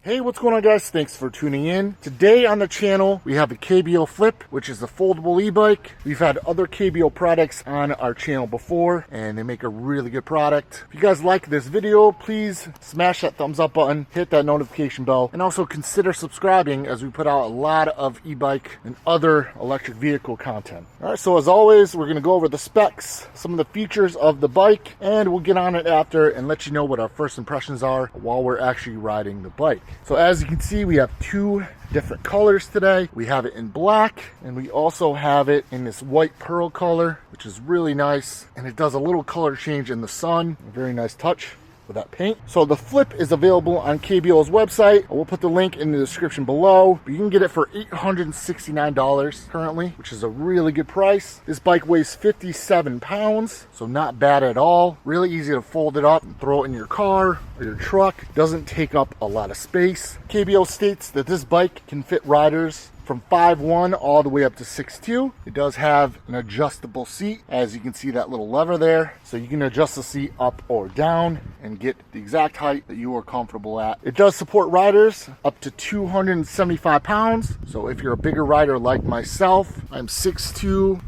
Hey, what's going on, guys? Thanks for tuning in. Today on the channel, we have the KBO Flip, which is a foldable e-bike. We've had other KBO products on our channel before, and they make a really good product. If you guys like this video, please smash that thumbs up button, hit that notification bell, and also consider subscribing as we put out a lot of e-bike and other electric vehicle content. All right, so as always, we're going to go over the specs, some of the features of the bike, and we'll get on it after and let you know what our first impressions are while we're actually riding the bike. So as you can see, we have two different colors today. We have it in black, and we also have it in this white pearl color, which is really nice, and it does a little color change in the sun. A very nice touch with that paint. So the Flip is available on KBO's website. We'll put the link in the description below. You can get it for $869 currently, which is a really good price. This bike weighs 57 pounds, so not bad at all. Really easy to fold it up and throw it in your car or your truck. Doesn't take up a lot of space. KBO states that this bike can fit riders from 5'1" all the way up to 6'2". It does have an adjustable seat. As you can see, that little lever there. So you can adjust the seat up or down and get the exact height that you are comfortable at. It does support riders up to 275 pounds. So if you're a bigger rider like myself, I'm 6'2",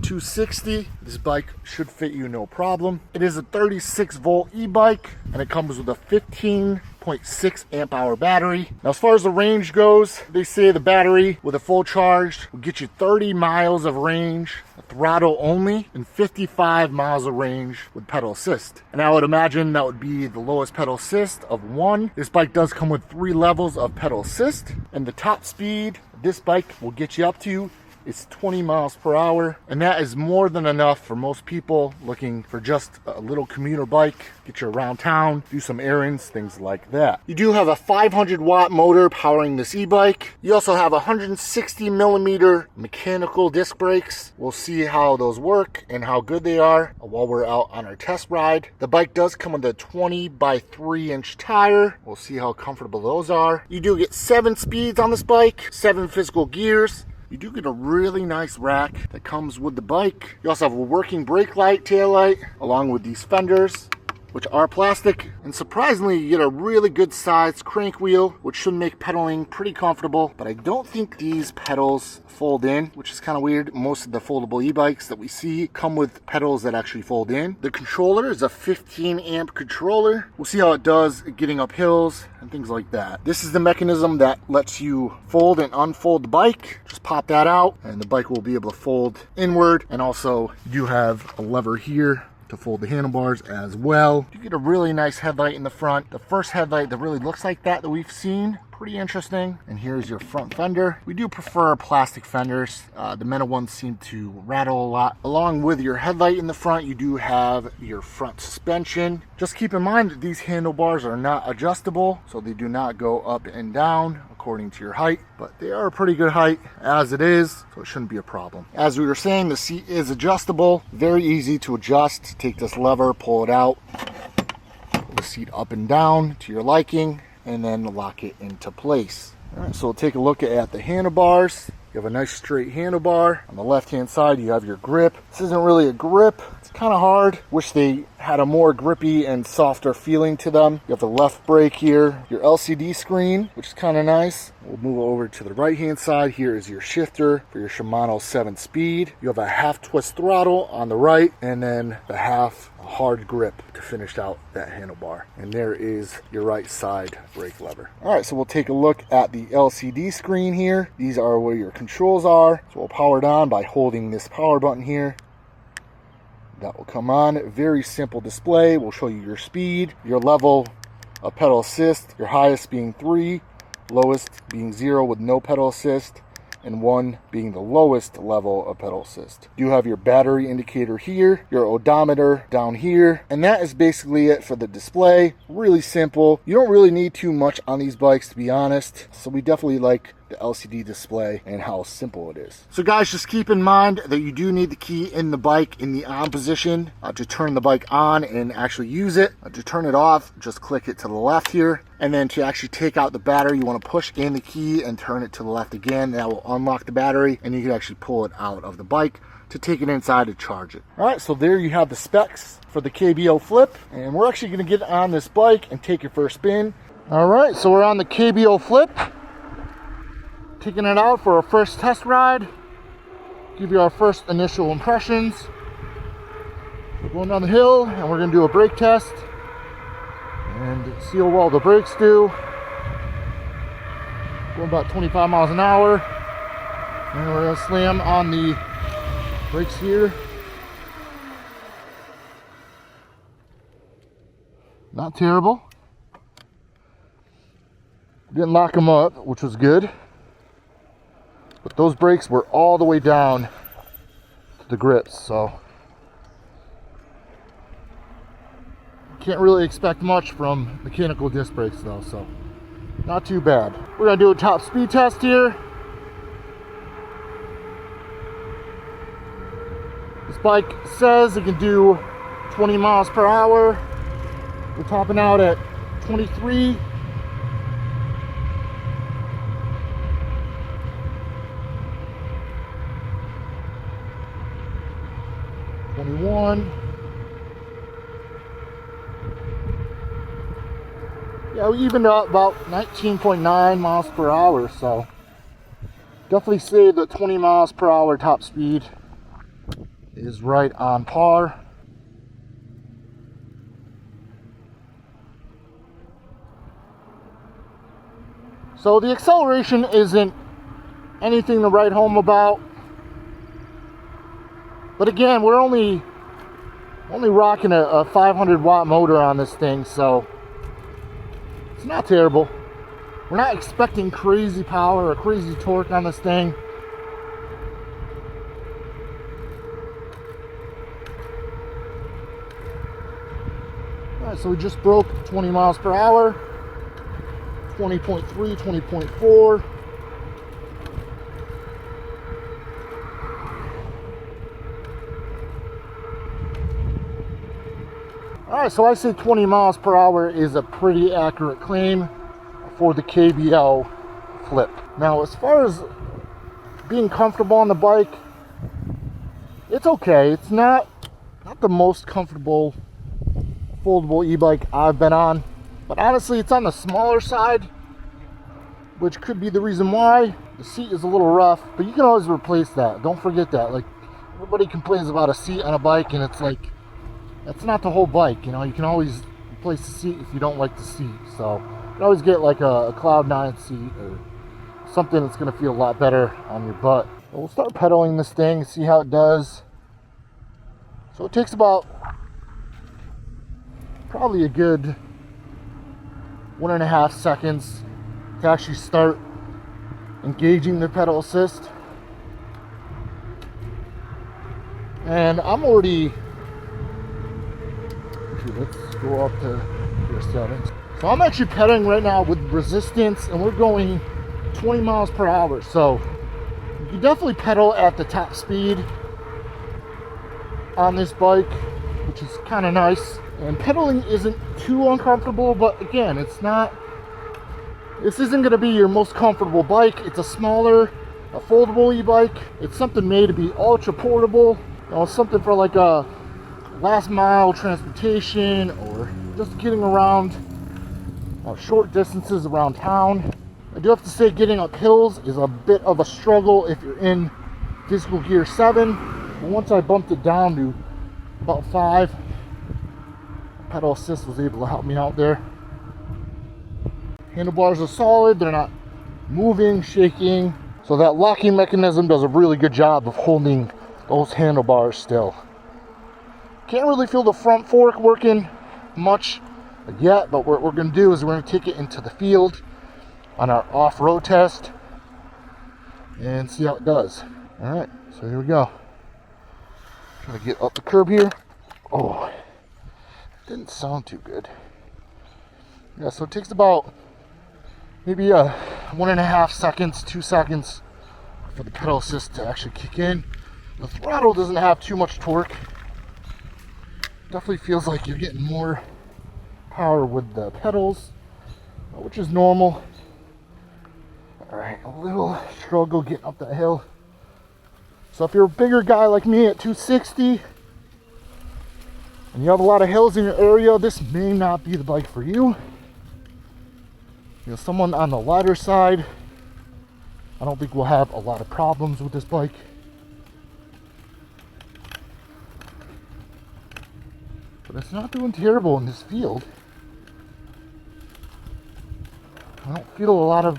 260. This bike should fit you no problem. It is a 36 volt e-bike, and it comes with a 15.6 amp hour battery. Now, as far as the range goes, they say the battery with a full charge will get you 30 miles of range, throttle only, and 55 miles of range with pedal assist. And I would imagine that would be the lowest pedal assist of 1. This bike does come with 3 levels of pedal assist, and the top speed this bike will get you up to is 20 miles per hour, and that is more than enough for most people looking for just a little commuter bike, get you around town, do some errands, things like that. You do have a 500 watt motor powering this e-bike. You also have 160 millimeter mechanical disc brakes. We'll see how those work and how good they are while we're out on our test ride. The bike does come with a 20 by 3 inch tire. We'll see how comfortable those are. You do get 7 speeds on this bike, 7 physical gears. You do get a really nice rack that comes with the bike. You also have a working brake light, tail light, along with these fenders, which are plastic. And surprisingly, you get a really good sized crank wheel, which should make pedaling pretty comfortable. But I don't think these pedals fold in, which is kind of weird. Most of the foldable e-bikes that we see come with pedals that actually fold in. The controller is a 15 amp controller. We'll see how it does getting up hills and things like that. This is the mechanism that lets you fold and unfold the bike. Just pop that out and the bike will be able to fold inward. And also you have a lever here to fold the handlebars as well. You get a really nice headlight in the front. The first headlight that really looks like that we've seen. Pretty interesting. And here's your front fender. We do prefer plastic fenders. The metal ones seem to rattle a lot. Along with your headlight in the front, you do have your front suspension. Just keep in mind that these handlebars are not adjustable, so they do not go up and down according to your height, but they are a pretty good height as it is, so it shouldn't be a problem. As we were saying, the seat is adjustable. Very easy to adjust. Take this lever, pull it out, pull the seat up and down to your liking, and then lock it into place. All right, so we'll take a look at the handlebars. You have a nice straight handlebar. On the left hand side, you have your grip. This isn't really a grip. It's kind of hard. Wish they had a more grippy and softer feeling to them. You have the left brake here, your LCD screen, which is kind of nice. We'll move over to the right hand side. Here is your shifter for your Shimano 7-speed. You have a half twist throttle on the right, and then the half hard grip to finish out that handlebar. And there is your right side brake lever. All right, so we'll take a look at the LCD screen here. These are where your controls are. So we'll power it on by holding this power button here. That will come on. Very simple display. We'll show you your speed, your level of pedal assist, your highest being 3, lowest being 0 with no pedal assist, and 1 being the lowest level of pedal assist. You have your battery indicator here, your odometer down here, and that is basically it for the display. Really simple. You don't really need too much on these bikes, to be honest, so we definitely like the LCD display and how simple it is. So guys, just keep in mind that you do need the key in the bike in the on position to turn the bike on and actually use it. To turn it off, just click it to the left here. And then to actually take out the battery, you want to push in the key and turn it to the left again. That will unlock the battery and you can actually pull it out of the bike to take it inside to charge it. All right, so there you have the specs for the KBO Flip. And we're actually going to get on this bike and take it for a spin All right, so we're on the KBO Flip. Taking it out for our first test ride. Give you our first initial impressions. We're going down the hill and we're gonna do a brake test and see how well the brakes do. Going about 25 miles an hour. And we're gonna slam on the brakes here. Not terrible. Didn't lock them up, which was good. But those brakes were all the way down to the grips, so can't really expect much from mechanical disc brakes though, so not too bad. We're gonna do a top speed test here. This bike says it can do 20 miles per hour. We're topping out at 23. Yeah, we evened out about 19.9 miles per hour, so definitely say the 20 miles per hour top speed is right on par. So the acceleration isn't anything to write home about. But again, we're only rocking a 500 watt motor on this thing, so it's not terrible. We're not expecting crazy power or crazy torque on this thing. Alright, so we just broke 20 miles per hour. 20.3, 20.4. Alright, so I say 20 miles per hour is a pretty accurate claim for the KBO Flip. Now, as far as being comfortable on the bike, it's okay. It's not the most comfortable foldable e-bike I've been on, but honestly, it's on the smaller side, which could be the reason why. The seat is a little rough, but you can always replace that. Don't forget that. Like, everybody complains about a seat on a bike, and it's like, that's not the whole bike, you know. You can always replace the seat if you don't like the seat. So you can always get like a Cloud 9 seat or something that's going to feel a lot better on your butt. But we'll start pedaling this thing, see how it does. So it takes about probably a good 1.5 seconds to actually start engaging the pedal assist. And I'm already, let's go up to your settings. So I'm actually pedaling right now with resistance, and we're going 20 miles per hour. So you can definitely pedal at the top speed on this bike, which is kind of nice. And pedaling isn't too uncomfortable, but again, it's not, this isn't going to be your most comfortable bike. It's a smaller, a foldable e-bike. It's something made to be ultra portable. You know, something for like a last mile transportation or just getting around short distances around town. I do have to say, getting up hills is a bit of a struggle if you're in physical gear 7. But once I bumped it down to about 5, pedal assist was able to help me out there. Handlebars are solid, they're not moving, shaking, so that locking mechanism does a really good job of holding those handlebars still. Can't really feel the front fork working much yet, but what we're going to do is we're going to take it into the field on our off-road test and see how it does. Alright, so here we go. Trying to get up the curb here. Oh, didn't sound too good. Yeah, so it takes about maybe 1.5 seconds, 2 seconds for the pedal assist to actually kick in. The throttle doesn't have too much torque. Definitely feels like you're getting more power with the pedals, which is normal. Alright, a little struggle getting up that hill. So if you're a bigger guy like me at 260 and you have a lot of hills in your area, this may not be the bike for you. You know, someone on the lighter side, I don't think we'll have a lot of problems with this bike. But it's not doing terrible in this field. I don't feel a lot of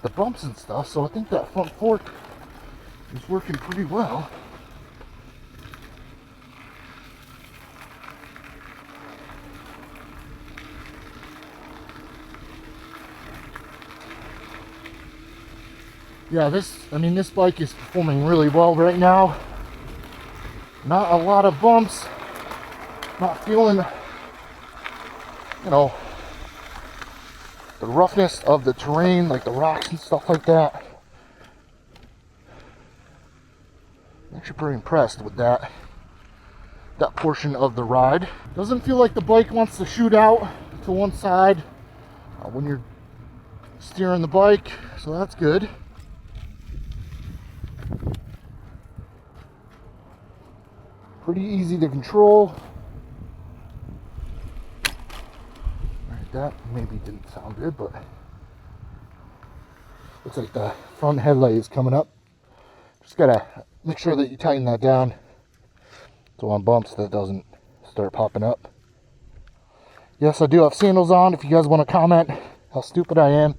the bumps and stuff, so I think that front fork is working pretty well. Yeah, this bike is performing really well right now. Not a lot of bumps. Not feeling, you know, the roughness of the terrain, like the rocks and stuff like that. I'm actually pretty impressed with that portion of the ride. Doesn't feel like the bike wants to shoot out to one side when you're steering the bike, so that's good. Pretty easy to control. Right, that maybe didn't sound good, but looks like the front headlight is coming up. Just gotta make sure that you tighten that down so on bumps that doesn't start popping up. Yes, I do have sandals on. If you guys want to comment how stupid I am,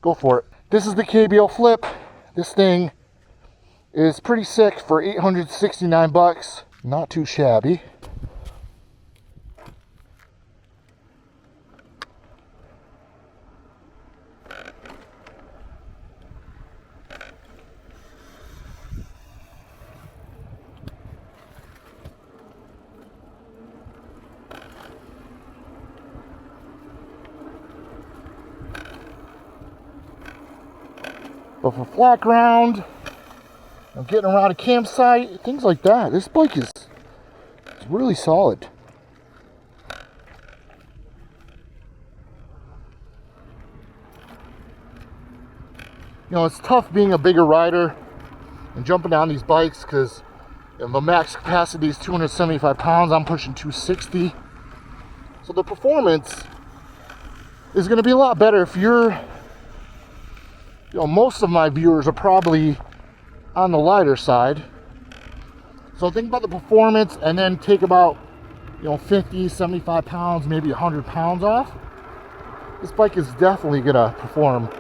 go for it. This is the KBO Flip. This thing is pretty sick for 869 bucks. Not too shabby. But for flat ground, getting around a campsite, things like that, this bike is really solid. You know, it's tough being a bigger rider and jumping down these bikes because the max capacity is 275 pounds. I'm pushing 260. So the performance is going to be a lot better if you're, you know, most of my viewers are probably on the lighter side. So think about the performance and then take about, you know, 50, 75 pounds, maybe 100 pounds off. This bike is definitely gonna perform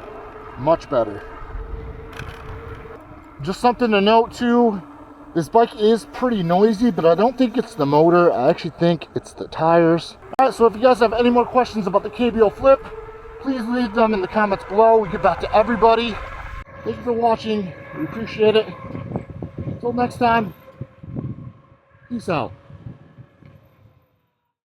much better. Just something to note too, this bike is pretty noisy, but I don't think it's the motor. I actually think it's the tires. All right, so if you guys have any more questions about the KBO Flip, please leave them in the comments below. We get back to everybody. Thank you for watching. We appreciate it. Until next time, peace out.